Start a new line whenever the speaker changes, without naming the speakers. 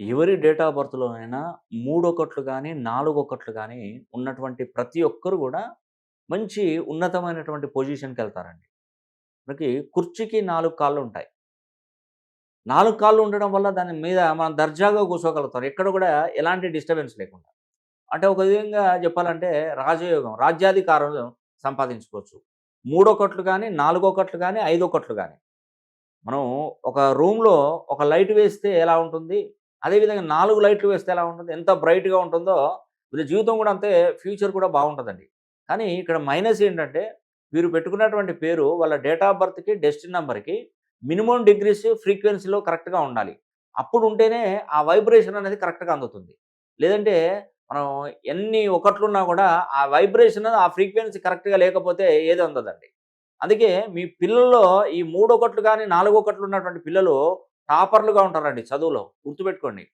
ఎవరి date of బర్త్‌లోనైనా 3 ఒకట్లు గాని, 4 ఒకట్లు గాని ఉన్నటువంటి ప్రతి ఒక్కరు గూడా మంచి ఉన్నతమైనటువంటి పొజిషన్‌కెళ్తారండి. మనకి కుర్చీకి 4 కాళ్ళుంటాయి. 4 కాళ్ళు ఉండడం వల్ల దాని మీద మనం దర్జాగా కూర్చోగలుగుతాం. ఎక్కడ గూడా ఎలాంటి డిస్టర్బెన్స్ లేకుండా. అంటే ఒక విధంగా జెప్పాలంటే రాజయోగం, రాజ్యాధికారం సంపాదించుకోవచ్చు. 3 ఒకట్లు గాని, 4 ఒకట్లు గాని, 5 ఒకట్లు గాని. మనం ఒక రూమ్‌లో ఒక లైట్ వేస్తే ఎలా ఉంటుంది? అదేవిధంగా 4 లైట్లు వేస్తే ఎలా ఉంటుంది? ఎంత బ్రైట్‌గా ఉంటుందో వీళ్ళ జీవితం కూడా అంతే ఫ్యూచర్ కూడా బావుంటదండి. కానీ ఇక్కడ మైనస్ ఏంటంటే వీరు పెట్టుకున్నటువంటి పేరు వాళ్ళ డేట్ ఆఫ్ బర్త్‌కి, డెస్టినీ నంబర్‌కి మినిమమ్ డిగ్రీస్ ఫ్రీక్వెన్సీలో కరెక్ట్‌గా ఉండాలి. అప్పుడు ఉంటేనే ఆ వైబ్రేషన్ అనేది కరెక్ట్‌గా అందుతుంది. లేదంటే మనం ఎన్ని ఒకట్లున్నా కూడా ఆ వైబ్రేషన్, ఆ ఫ్రీక్వెన్సీ కరెక్ట్‌గా లేకపోతే ఏది అందదండి. అందుకే మీ పిల్లల్లో ఈ 3 ఒకట్లు గాని, 4 ఒకట్లు ఉన్నటువంటి పిల్లలు టాపర్‌లుగా ఉంటారండి చదువులో. గుర్తుపెట్టుకోండి.